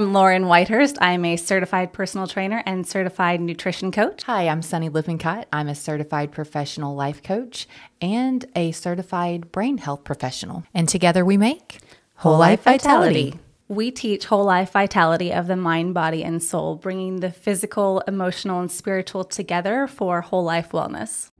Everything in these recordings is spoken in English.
I'm Lauren Whitehurst. I'm a certified personal trainer and certified nutrition coach. Hi, I'm Sunny Lippincott. I'm a certified professional life coach and a certified brain health professional. And together we make Whole Life Vitality. We teach whole life vitality of the mind, body, and soul, bringing the physical, emotional, and spiritual together for whole life wellness.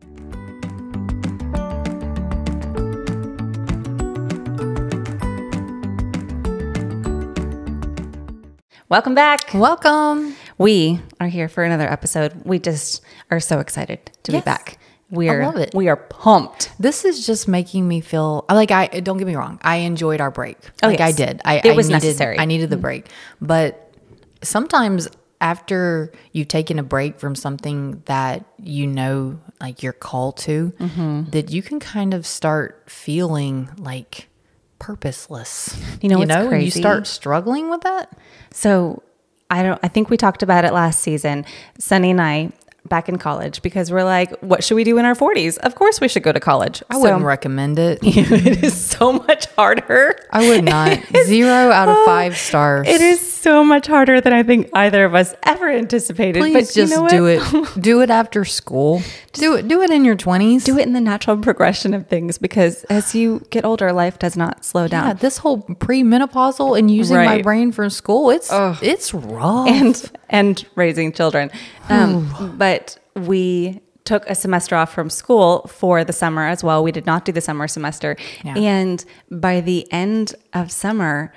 Welcome back. Welcome. We are here for another episode. We just are so excited to be back. I love it. We are pumped. This is just making me feel like don't get me wrong. I enjoyed our break. Yes. I did. It was necessary. I needed the break. But sometimes after you've taken a break from something that you know, like you're called to, that you can kind of start feeling like purposeless. You know, crazy? You start struggling with that. So I think we talked about it last season, Sunny and I, back in college, because we're like, what should we do in our 40s? Of course we should go to college. I wouldn't recommend it. It is so much harder. I would not. 0 out of 5 stars. It is so much harder than I think either of us ever anticipated. Please but just do it. Do it after school. Do it in your 20s. Do it in the natural progression of things, because as you get older, life does not slow down. Yeah, this whole premenopausal and using my brain for school, it's rough. And raising children. But we took a semester off from school for the summer as well. We did not do the summer semester. Yeah. And by the end of summer,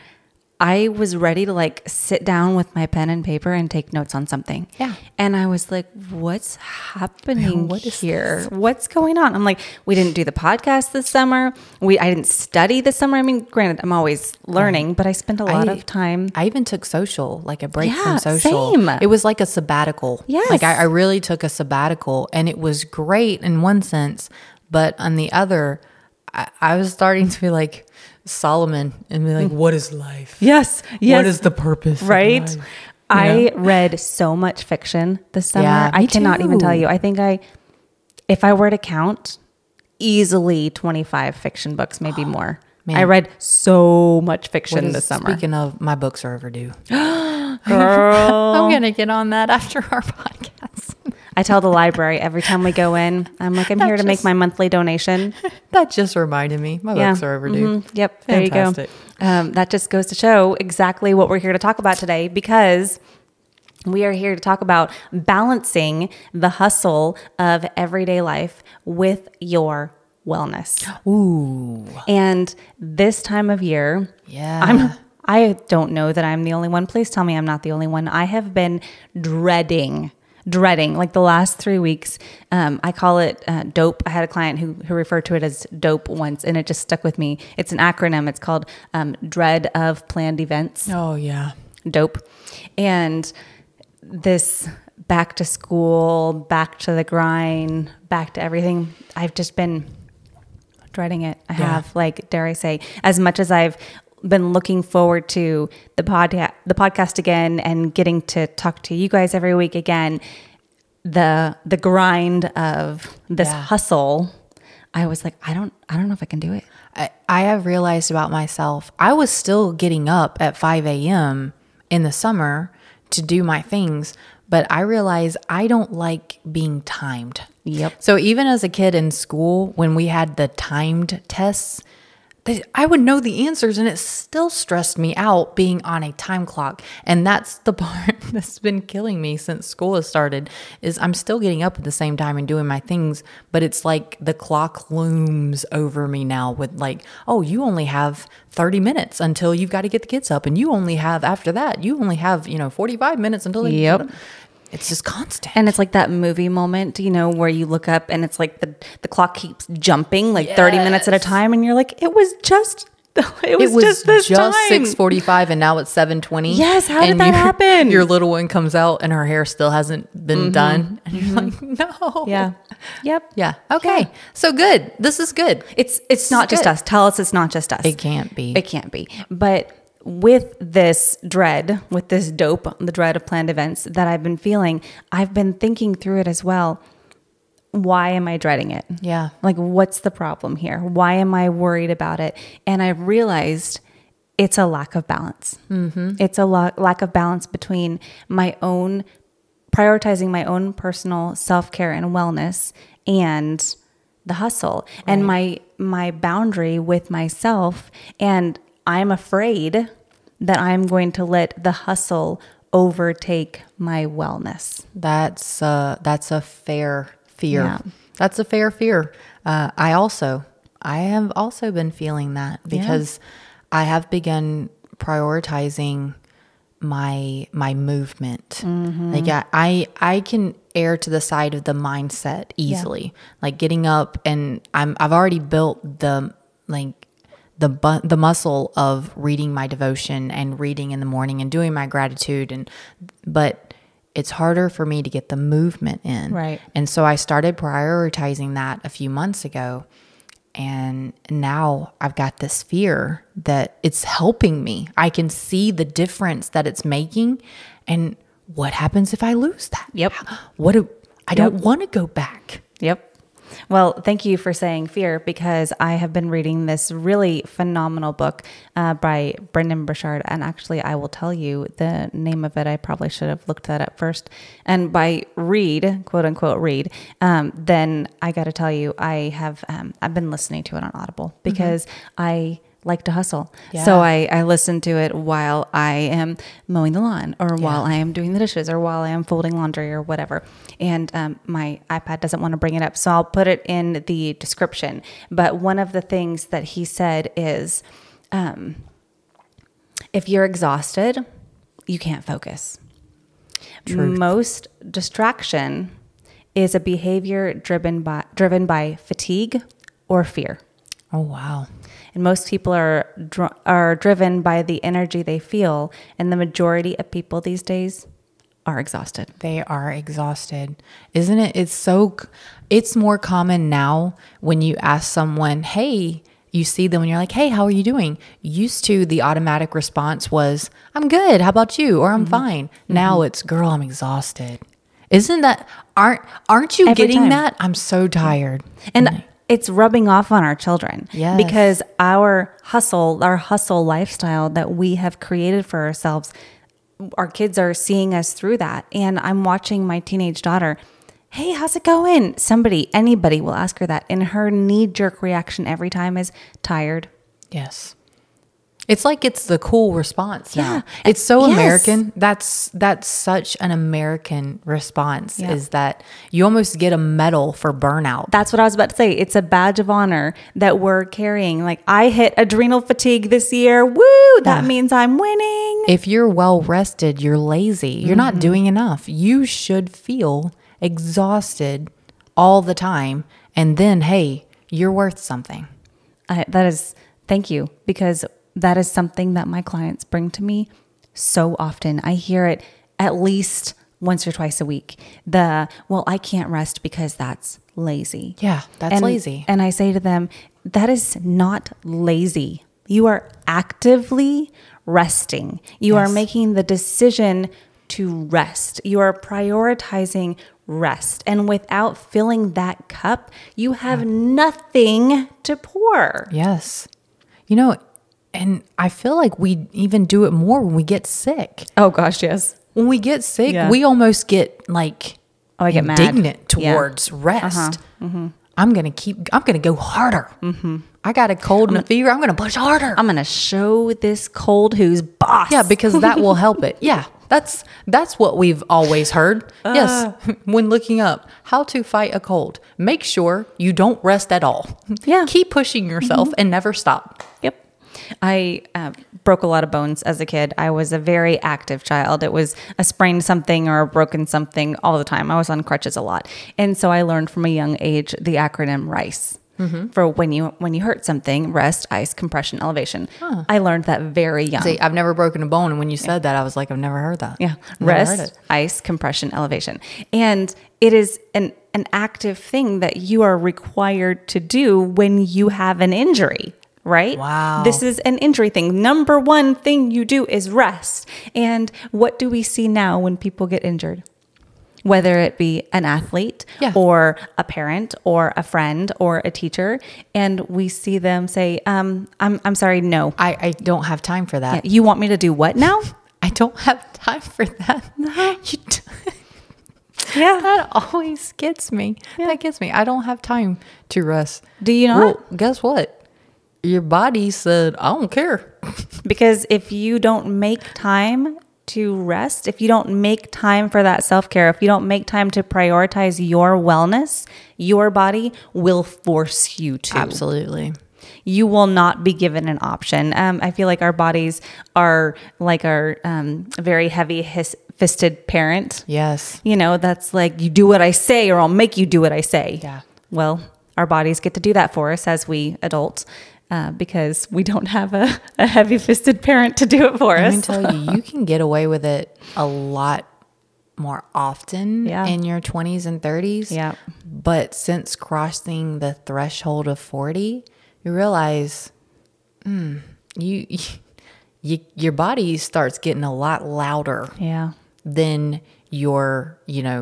I was ready to sit down with my pen and paper and take notes on something. Yeah. And I was like, what's happening here? What's going on? I'm like, we didn't do the podcast this summer. I didn't study this summer. I mean, granted, I'm always learning, but I spent a lot of time. I even took social, like a break from social. Same. It was like a sabbatical. Yes. Like I really took a sabbatical, and it was great in one sense, but on the other, I was starting to be like Solomon and be like, what is life? Yes. What is the purpose? Right. Of life? I read so much fiction this summer. Yeah, I cannot even tell you. I think if I were to count, easily 25 fiction books, maybe more. Man. I read so much fiction this summer. Speaking of, my books are overdue. Girl. I'm going to get on that after our podcast. I tell the library every time we go in, I'm like, I'm here to make my monthly donation. That just reminded me. My books are overdue. Mm-hmm. Yep. Fantastic. There you go. That just goes to show exactly what we're here to talk about today, because we are here to talk about balancing the hustle of everyday life with your wellness. Ooh. And this time of year, I don't know that I'm the only one. Please tell me I'm not the only one. I have been dreading like the last 3 weeks. I call it DOPE. I had a client who referred to it as DOPE once, and it just stuck with me. It's an acronym. It's called Dread of Planned Events. Oh yeah. DOPE. And this back to school, back to the grind, back to everything, I've just been dreading it. I have, dare I say, as much as I've been looking forward to the podcast again and getting to talk to you guys every week again, the grind of this hustle, I was like, I don't know if I can do it. I have realized about myself, I was still getting up at 5 a.m. in the summer to do my things, but I realized I don't like being timed. Yep. So even as a kid in school, when we had the timed tests, I would know the answers, and it still stressed me out being on a time clock. And that's the part that's been killing me since school has started, is I'm still getting up at the same time and doing my things, but it's like the clock looms over me now with oh, you only have 30 minutes until you've got to get the kids up, and you only have, after that, you only have, 45 minutes until they It's just constant. And it's like that movie moment, where you look up and it's like the clock keeps jumping 30 minutes at a time, and you're like, it was just just this time. 6:45 and now it's 7:20. Yes, how did that happen? Your little one comes out and her hair still hasn't been done. And you're like, no. Yeah. Yep. Yeah. Okay. Yeah. So good. This is good. It's not just us. Tell us it's not just us. It can't be. It can't be. But with this dread, with this DOPE, the dread of planned events that I've been feeling, I've been thinking through it as well. Why am I dreading it? Yeah. What's the problem here? Why am I worried about it? And I realized it's a lack of balance. It's a lack of balance between prioritizing my own personal self-care and wellness and the hustle and my boundary with myself. And I'm afraid that I'm going to let the hustle overtake my wellness. That's a fair fear. Yeah. That's a fair fear. I have also been feeling that because I have begun prioritizing my movement. Like I can err to the side of the mindset easily. Like getting up and I've already built the muscle of reading my devotion and reading in the morning and doing my gratitude but it's harder for me to get the movement in. Right. And so I started prioritizing that a few months ago. And now I've got this fear that it's helping me. I can see the difference that it's making. And what happens if I lose that? Yep. I don't want to go back. Yep. Well, thank you for saying fear, because I have been reading this really phenomenal book by Brendan Burchard. And actually, I will tell you the name of it. I probably should have looked that up first. And by read, quote unquote, read, then I got to tell you, I've been listening to it on Audible because I like to hustle. Yeah. So I listen to it while I am mowing the lawn or while I am doing the dishes or while I am folding laundry or whatever. And my iPad doesn't want to bring it up, so I'll put it in the description. But one of the things that he said is, if you're exhausted, you can't focus. Truth. Most distraction is a behavior driven by fatigue or fear. Oh, wow. And most people are driven by the energy they feel. And the majority of people these days are exhausted. They are exhausted. Isn't it? It's more common now when you ask someone, hey, you see them and you're like, hey, how are you doing? Used to, the automatic response was, I'm good. How about you? Or I'm fine. Now it's, girl, I'm exhausted. Isn't that, aren't you Every getting time. that? I'm so tired. And it's rubbing off on our children. Yes. Because our hustle lifestyle that we have created for ourselves, our kids are seeing us through that. And I'm watching my teenage daughter, hey, how's it going? Anybody will ask her that. And her knee-jerk reaction every time is tired. Yes. It's like it's the cool response now. Yeah. It's so Yes. American. That's such an American response, is that you almost get a medal for burnout. That's what I was about to say. It's a badge of honor that we're carrying. Like, I hit adrenal fatigue this year. Woo! That means I'm winning. If you're well rested, you're lazy. You're not doing enough. You should feel exhausted all the time. And then, hey, you're worth something. Thank you, because that is something that my clients bring to me so often. I hear it at least once or twice a week. I can't rest because that's lazy. Yeah, that's lazy. And I say to them, that is not lazy. You are actively resting. You are making the decision to rest. You are prioritizing rest. And without filling that cup, you have nothing to pour. Yes. And I feel like we even do it more when we get sick. Oh gosh, yes. When we get sick, we almost get like I get indignant mad. towards rest. I'm going to go harder. I got a cold and a fever. I'm going to push harder. I'm going to show this cold who's boss. Yeah, because that will help it. Yeah, that's what we've always heard. Yes, when looking up how to fight a cold, make sure you don't rest at all. Yeah. Keep pushing yourself and never stop. Yep. I broke a lot of bones as a kid. I was a very active child. It was a sprained something or a broken something all the time. I was on crutches a lot. And so I learned from a young age the acronym RICE. For when you hurt something, rest, ice, compression, elevation. I learned that very young. See, I've never broken a bone. And when you said that, I was like, I've never heard that. Yeah. Never heard Rest, it. ice, compression, elevation. And it is an active thing that you are required to do when you have an injury. Right? Wow. This is an injury thing. Number one thing you do is rest. And what do we see now when people get injured? whether it be an athlete or a parent or a friend or a teacher. And we see them say, I'm sorry, no. I don't have time for that. Yeah, you want me to do what now? I don't have time for that. No. Yeah. That always gets me. Yeah. That gets me. I don't have time to rest. Do you not? Well, guess what? Your body said, I don't care. Because if you don't make time to rest, if you don't make time for that self-care, if you don't make time to prioritize your wellness, your body will force you to. Absolutely. You will not be given an option. I feel like our bodies are like our very heavy-fisted parent. Yes. You know, that's like, you do what I say or I'll make you do what I say. Yeah. Well, our bodies get to do that for us as we adults. Because we don't have a heavy-fisted parent to do it for us. I can tell you can get away with it a lot more often in your 20s and 30s. Yeah. But since crossing the threshold of 40, you realize your body starts getting a lot louder than your,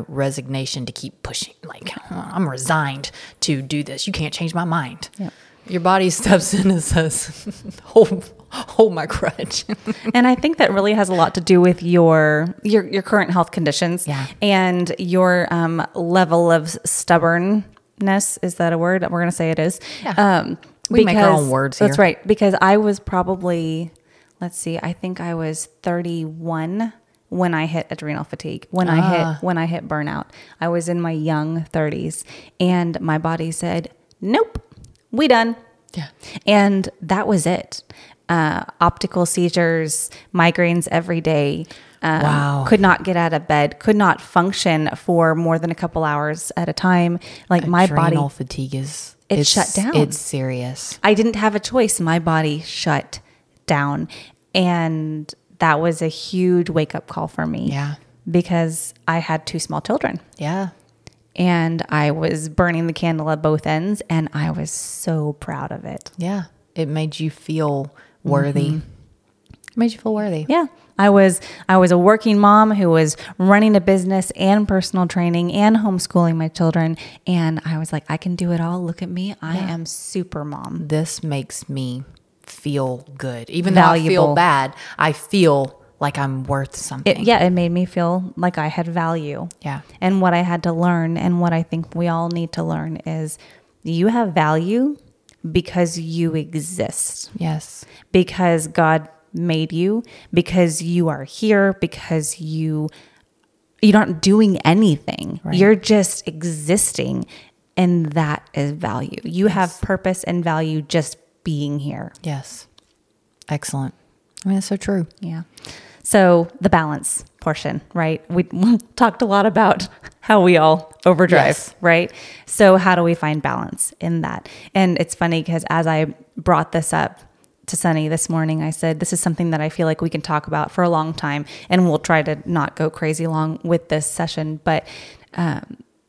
resignation to keep pushing. Like, I'm resigned to do this. You can't change my mind. Yeah. Your body steps in and says, hold my crutch. And I think that really has a lot to do with your current health conditions and your level of stubbornness. Is that a word? We're going to say it is. Yeah. We make our own words here. That's right. Because I was probably, I think I was 31 when I hit adrenal fatigue, when I hit burnout. I was in my young 30s and my body said, nope. We done. Yeah. And that was it. Optical seizures, migraines every day. Wow. Could not get out of bed, could not function for more than a couple hours at a time. Like my body. Adrenal fatigue is shut down. It's serious. I didn't have a choice. My body shut down. And that was a huge wake up call for me. Yeah. Because I had 2 small children. Yeah. And I was burning the candle at both ends, and I was so proud of it. Yeah. It made you feel worthy. Mm-hmm. It made you feel worthy. Yeah. I was a working mom who was running a business and personal training and homeschooling my children. And I was like, I can do it all. Look at me. I am super mom. This makes me feel good. Even though I feel bad, I feel like I'm worth something. It made me feel like I had value. Yeah. And what I had to learn, and what I think we all need to learn, is you have value because you exist. Yes. Because God made you, because you are here, because you're not doing anything. Right. You're just existing, and that is value. You have purpose and value just being here. Yes. Excellent. I mean, that's so true. Yeah. So the balance portion, right? We talked a lot about how we all overdrive, right? So how do we find balance in that? And it's funny because as I brought this up to Sunny this morning, I said, this is something that I feel like we can talk about for a long time, and we'll try to not go crazy long with this session. But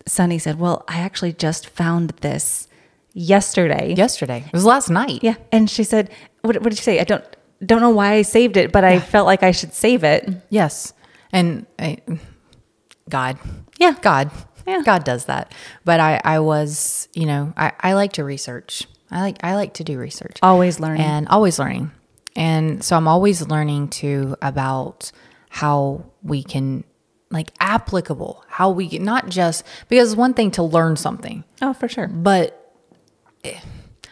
Sunny said, well, I actually just found this yesterday. It was last night. Yeah. And she said, what did you say? I don't know why I saved it, but I felt like I should save it. Yes. And God. Yeah. God. Yeah. God does that. But I was, I like to research. I like to do research. Always learning. And so I'm always learning too about how we can, applicable, how we can, not just, because it's one thing to learn something. Oh, for sure. But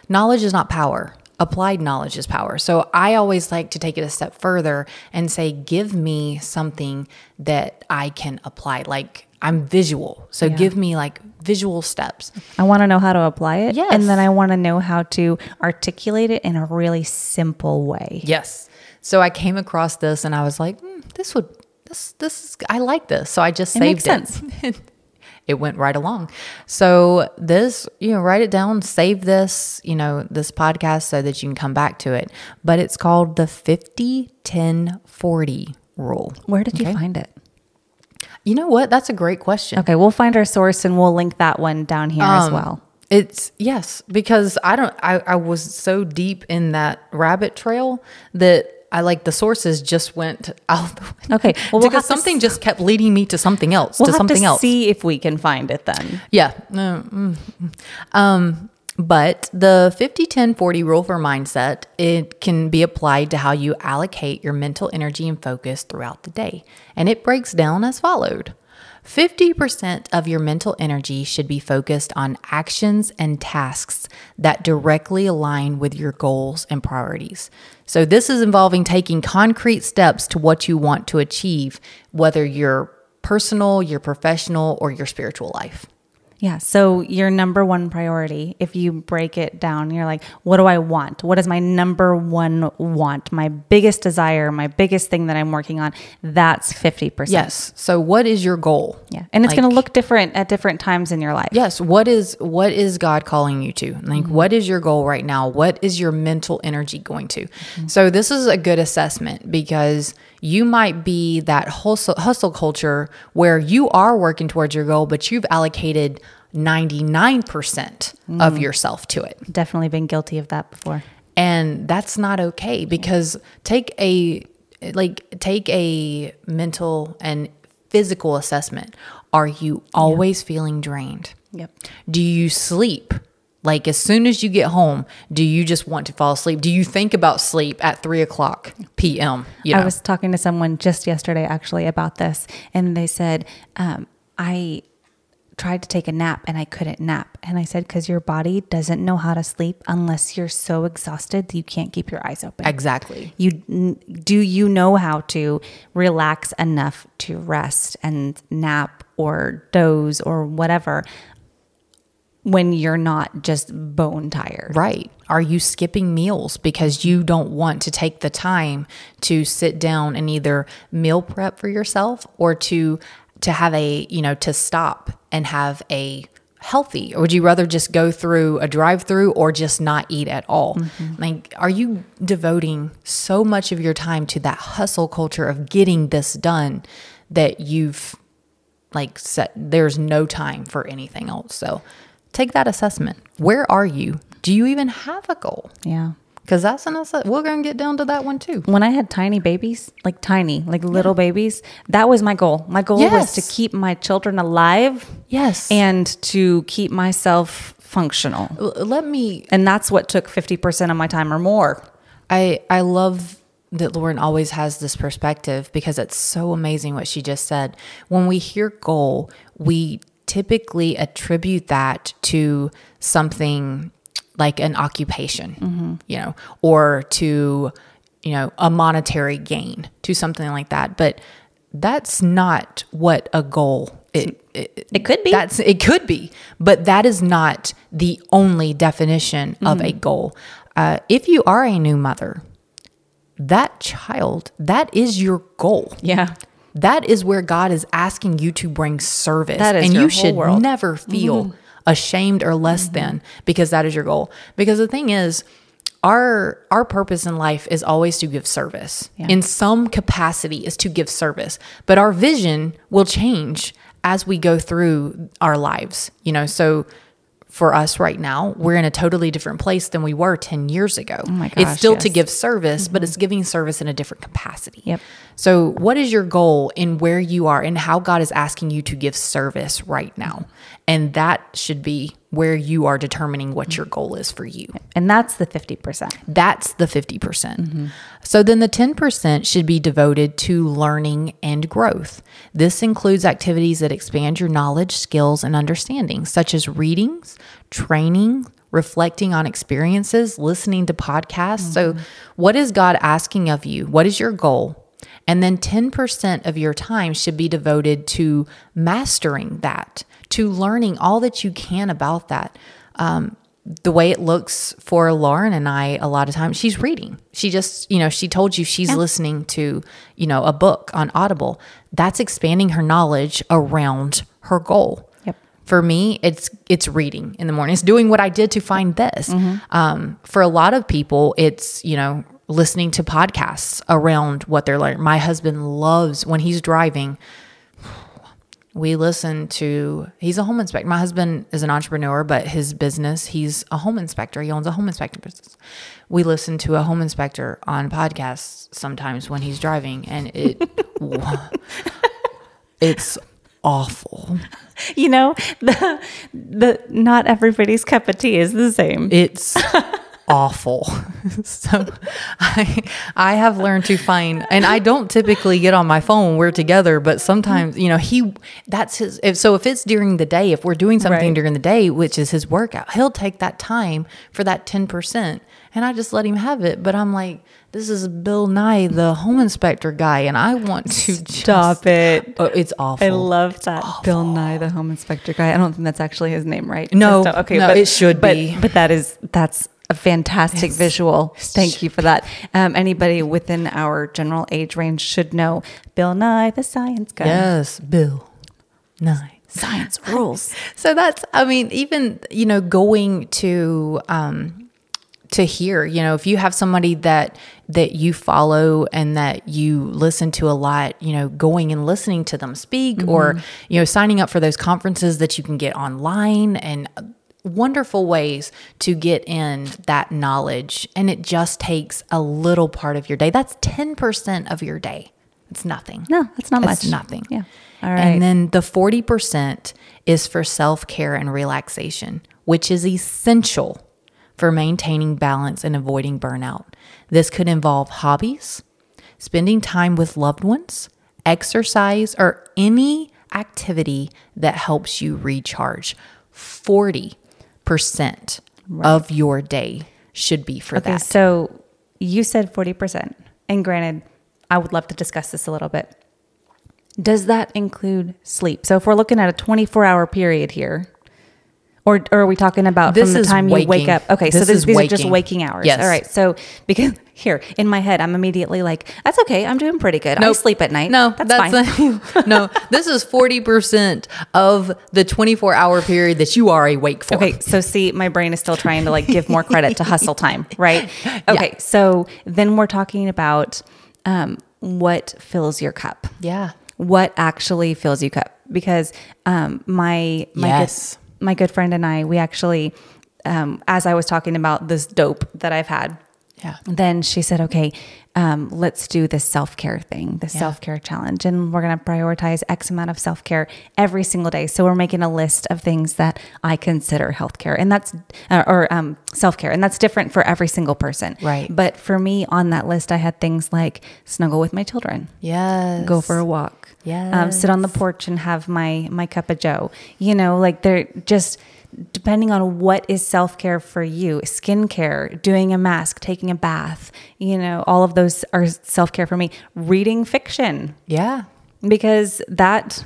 knowledge is not power. Applied knowledge is power. So I always like to take it a step further and say, give me something that I can apply. Like, I'm visual. So give me visual steps. I want to know how to apply it. Yes. And then I want to know how to articulate it in a really simple way. Yes. So I came across this and I was like, this is, I like this. So I just saved it. Makes sense. It went right along. So this, write it down, save this, this podcast so that you can come back to it. But it's called the 50-10-40 rule. Where did you find it? You know what? That's a great question. Okay. We'll find our source and we'll link that one down here as well. Yes, because I was so deep in that rabbit trail that I like the sources just went out the window. Okay. Well, because something just kept leading me to something else, we'll have to see if we can find it then. Yeah. But the 50-10-40 rule for mindset, it can be applied to how you allocate your mental energy and focus throughout the day. And it breaks down as followed. 50% of your mental energy should be focused on actions and tasks that directly align with your goals and priorities. So this is involving taking concrete steps to what you want to achieve, whether your personal, your professional, or your spiritual life. Yeah. So your number one priority, if you break it down, you're like, what do I want? What is my number one want? My biggest desire, my biggest thing that I'm working on, that's 50%. Yes. So what is your goal? Yeah. And it's going to look different at different times in your life. Yes. What is God calling you to? Like, what is your goal right now? What is your mental energy going to? So this is a good assessment because you might be that hustle culture where you are working towards your goal, but you've allocated 99% of yourself to it. Definitely been guilty of that before. And that's not okay because take a mental and physical assessment. Are you always feeling drained? Yep. Do you sleep? Like as soon as you get home, do you just want to fall asleep? Do you think about sleep at 3:00 p.m.? I was talking to someone just yesterday actually about this, and they said, I tried to take a nap and I couldn't nap. And I said, because your body doesn't know how to sleep unless you're so exhausted that you can't keep your eyes open. Exactly. Do you know how to relax enough to rest and nap or doze or whatever when you're not just bone tired? Right. Are you skipping meals because you don't want to take the time to sit down and either meal prep for yourself or to have to stop and have a healthy, or would you rather just go through a drive-through or just not eat at all? Like, are you devoting so much of your time to that hustle culture of getting this done that you've set, there's no time for anything else? So take that assessment. Where are you? Do you even have a goal? Yeah. Because that's we're going to get down to that one too. When I had tiny babies, like little babies, that was my goal. My goal was to keep my children alive. Yes. And to keep myself functional. And that's what took 50% of my time or more. I love that Lauren always has this perspective because it's so amazing what she just said. When we hear goal, we typically attribute that to something like an occupation, or to, a monetary gain, to something like that. But that's not what a goal it could be. It could be, but that is not the only definition of a goal. If you are a new mother, that child, that is your goal. Yeah. That is where God is asking you to bring service. That is and your you whole should world. never feel ashamed or less than, because that is your goal. Because the thing is, our purpose in life is always to give service. Yeah. In some capacity is to give service. But our vision will change as we go through our lives. So for us right now, we're in a totally different place than we were 10 years ago. Oh my gosh, it's still yes. to give service, but it's giving service in a different capacity. Yep. So what is your goal in where you are and how God is asking you to give service right now? And that should be where you are determining what your goal is for you. And that's the 50%. That's the 50%. So then the 10% should be devoted to learning and growth. This includes activities that expand your knowledge, skills, and understanding, such as readings, training, reflecting on experiences, listening to podcasts. So what is God asking of you? What is your goal? And then 10% of your time should be devoted to mastering that, to learning all that you can about that. The way it looks for Lauren and I, a lot of times, she's reading. She just, she told you she's listening to, a book on Audible. That's expanding her knowledge around her goal. Yep. For me, it's reading in the morning. It's doing what I did to find this. For a lot of people, it's, listening to podcasts around what they're learning. My husband loves, when he's driving, We listen to, he's a home inspector. My husband is an entrepreneur, but his business, he's a home inspector. He owns a home inspector business. We listen to a home inspector on podcasts sometimes when he's driving, and it's awful. You know, the not everybody's cup of tea is the same. It's awful. So I have learned to find, and I don't typically get on my phone when we're together, but sometimes, you know, that's his, if it's during the day, if we're doing something during the day, which is his workout, he'll take that time for that 10%, and I just let him have it. But I'm like, this is Bill Nye, the home inspector guy, and I want to stop it. Oh, it's awful. I love that. Bill Nye, the home inspector guy. I don't think that's actually his name, right? No, okay, no, but it should be. But that's a fantastic visual. Thank you for that. Anybody within our general age range should know Bill Nye, the science guy. Yes, Bill Nye. Science rules. So that's, I mean, even, you know, going to hear, you know, if you have somebody that you follow and that you listen to a lot, you know, going and listening to them speak, or, you know, signing up for those conferences that you can get online, and wonderful ways to get in that knowledge. And it just takes a little part of your day. That's 10% of your day. It's nothing. No, that's not much. It's nothing. Yeah. All right. And then the 40% is for self-care and relaxation, which is essential for maintaining balance and avoiding burnout. This could involve hobbies, spending time with loved ones, exercise, or any activity that helps you recharge. 40% of your day should be for that. So you said 40%. And granted, I would love to discuss this a little bit. Does that include sleep? So if we're looking at a 24-hour period here, or are we talking about from the time you wake up? Okay, so these are just waking hours. Yes. All right. So because here in my head, I'm immediately like, that's okay. I'm doing pretty good. I sleep at night. No, that's fine. No, this is 40% of the 24-hour period that you are awake for. Okay. So see, my brain is still trying to like give more credit to hustle time, right? Okay. Yeah. So then we're talking about what fills your cup. Yeah. What actually fills you cup? Because my good friend and I, we actually, as I was talking about this dope that I've had, then she said, okay, let's do this self-care thing, the self-care challenge. And we're going to prioritize X amount of self-care every single day. So we're making a list of things that I consider healthcare, and that's, self-care. And that's different for every single person. Right. But for me on that list, I had things like snuggle with my children. Yes. Go for a walk. Yes. Sit on the porch and have my cup of joe. You know, like they're just depending on what is self-care for you. Skincare, doing a mask, taking a bath, you know, all of those are self-care for me. Reading fiction. Yeah. Because that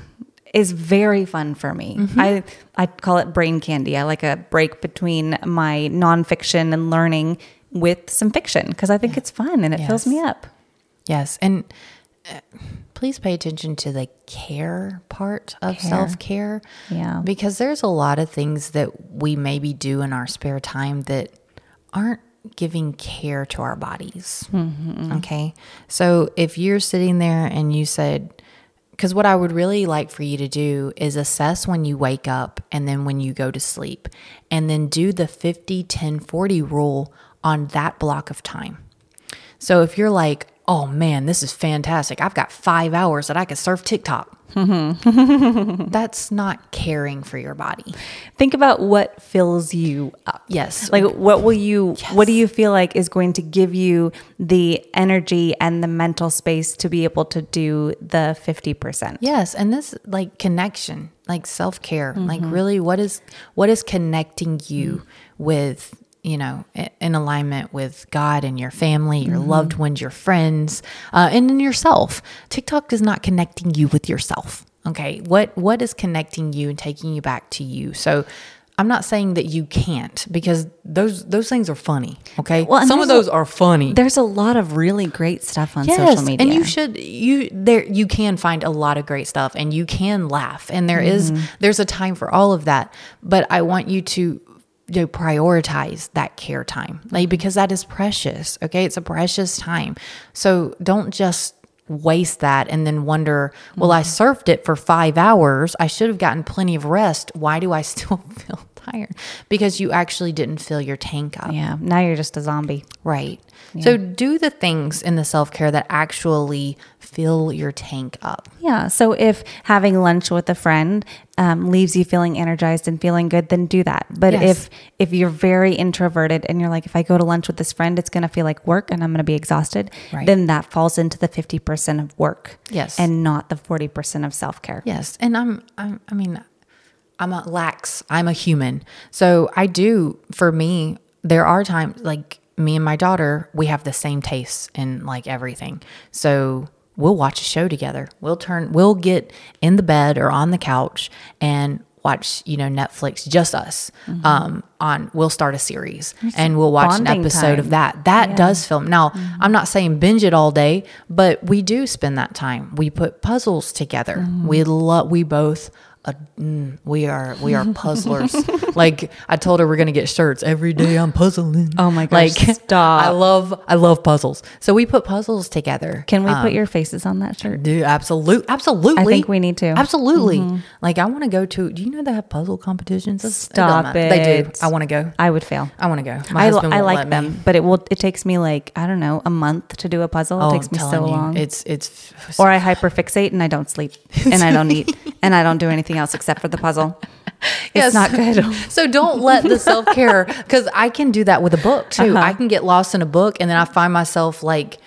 is very fun for me. I call it brain candy. I like a break between my nonfiction and learning with some fiction because I think it's fun and it fills me up. Yes. And please pay attention to the care part of self-care. Yeah. Because there's a lot of things that we maybe do in our spare time that aren't giving care to our bodies. Okay. So if you're sitting there and you said, because what I would really like for you to do is assess when you wake up and then when you go to sleep, and then do the 50-10-40 rule on that block of time. So if you're like, oh man, this is fantastic, I've got 5 hours that I could surf TikTok. That's not caring for your body. Think about what fills you up. Yes. Like what do you feel like is going to give you the energy and the mental space to be able to do the 50%? Yes. And this like connection, like self-care, like really what is connecting you with, you know, in alignment with God and your family, your loved ones, your friends, and in yourself. TikTok is not connecting you with yourself. Okay. What is connecting you and taking you back to you? So I'm not saying that you can't, because those things are funny. Okay. Well, some of those are funny. There's a lot of really great stuff on social media. And you can find a lot of great stuff and you can laugh, and there's a time for all of that. But I want you to prioritize that care time, like, because that is precious. Okay. It's a precious time. So don't just waste that and then wonder, well, I surfed it for 5 hours. I should have gotten plenty of rest. Why do I still feel tired? Because you actually didn't fill your tank up. Yeah. Now you're just a zombie. Right. So do the things in the self-care that actually fill your tank up. Yeah. So if having lunch with a friend leaves you feeling energized and feeling good, then do that. But if you're very introverted and you're like, if I go to lunch with this friend, it's going to feel like work and I'm going to be exhausted, then that falls into the 50% of work. Yes. And not the 40% of self-care. Yes. And I'm a human. So for me, there are times like me and my daughter, we have the same tastes in like everything. So we'll watch a show together. We'll get in the bed or on the couch and watch, Netflix, just us, we'll start a series and we'll watch an episode of that. That does film. Now, I'm not saying binge it all day, but we do spend that time. We put puzzles together. We both we are puzzlers. Like I told her we're going to get shirts every day. I'm puzzling. Oh my gosh. Like, stop. I love puzzles. So we put puzzles together. Can we put your faces on that shirt? Dude, absolutely. I think we need to. Absolutely. Like I want to go to, do you know they have puzzle competitions? Stop it. They do. I want to go. I would fail. I want to go. I like them, but it takes me like, I don't know, a month to do a puzzle. It takes me so long. It's or I hyperfixate and I don't sleep and I don't eat and I don't do anything else except for the puzzle. It's not good. So don't let the self-care, because I can do that with a book too. I can get lost in a book and then I find myself like,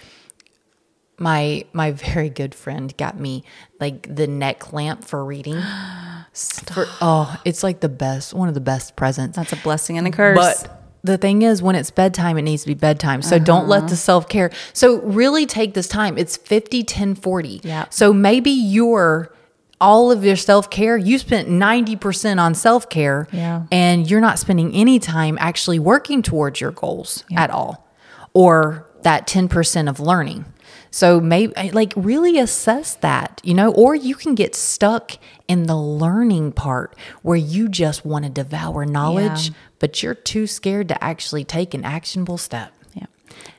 my very good friend got me like the neck lamp for reading. It's like one of the best presents. That's a blessing and a curse. But the thing is, when it's bedtime, it needs to be bedtime. So don't let the self-care. So really take this time. It's 50, 10, 40. Yeah. So maybe all of your self-care, you spent 90% on self-care and you're not spending any time actually working towards your goals at all, or that 10% of learning. So maybe like really assess that, or you can get stuck in the learning part where you just want to devour knowledge, but you're too scared to actually take an actionable step. Yeah.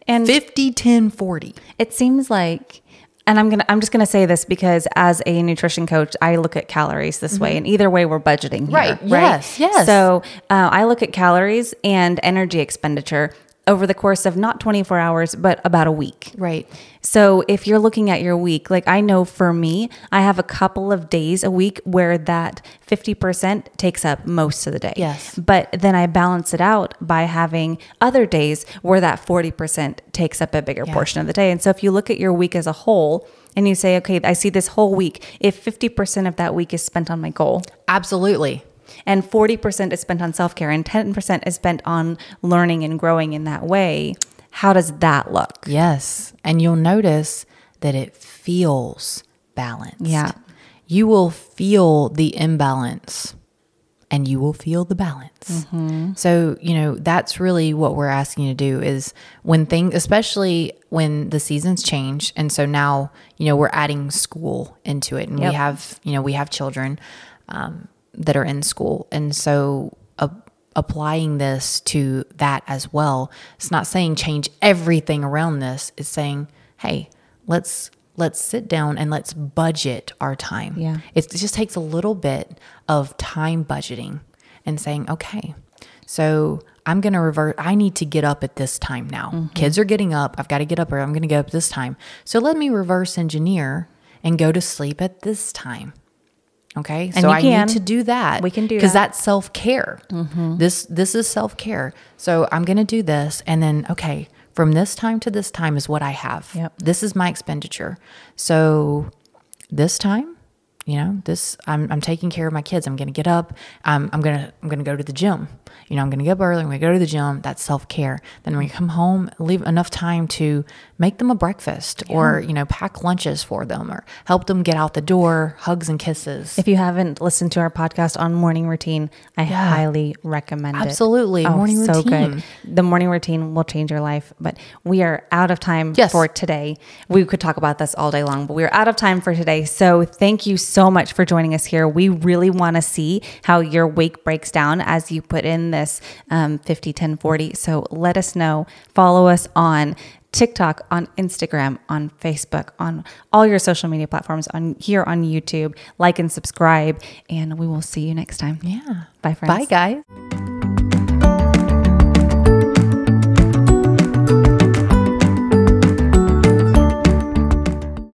And 50, 10, 40. It seems like, and I'm just going to say this because as a nutrition coach, I look at calories this way, and either way we're budgeting here, right? Yes. So I look at calories and energy expenditure over the course of not 24 hours, but about a week. Right. So if you're looking at your week, like I know for me, I have a couple of days a week where that 50% takes up most of the day. Yes. But then I balance it out by having other days where that 40% takes up a bigger portion of the day. And so if you look at your week as a whole and you say, okay, I see this whole week, if 50% of that week is spent on my goal. Absolutely. And 40% is spent on self-care and 10% is spent on learning and growing in that way. How does that look? Yes. And you'll notice that it feels balanced. Yeah. You will feel the imbalance and you will feel the balance. So, that's really what we're asking you to do is especially when the seasons change. And so now, we're adding school into it and we have children, that are in school. And so applying this to that as well, it's not saying change everything around this. It's saying, hey, let's sit down and let's budget our time. Yeah. It just takes a little bit of time budgeting and saying, okay, so I'm going to revert. I need to get up at this time now. Kids are getting up. I've got to get up, or I'm going to get up this time. So let me reverse engineer and go to sleep at this time. Okay. And so I need to do that. We can do that. Because that's self-care. This is self-care. So I'm going to do this. And then, okay, from this time to this time is what I have. Yep. This is my expenditure. So this time, I'm taking care of my kids. I'm going to get up. I'm going to go to the gym. I'm going to get up early. I'm going to go to the gym. That's self-care. Then when we come home, leave enough time to make them a breakfast or, pack lunches for them or help them get out the door, hugs and kisses. If you haven't listened to our podcast on morning routine, I highly recommend it. Absolutely. Morning routine. So good. The morning routine will change your life, but we are out of time for today. We could talk about this all day long, but we're out of time for today. So thank you so so much for joining us here. We really want to see how your week breaks down as you put in this 50, 10, 40. So let us know. Follow us on TikTok, on Instagram, on Facebook, on all your social media platforms, on here on YouTube. Like and subscribe, and we will see you next time. Yeah. Bye, friends. Bye, guys.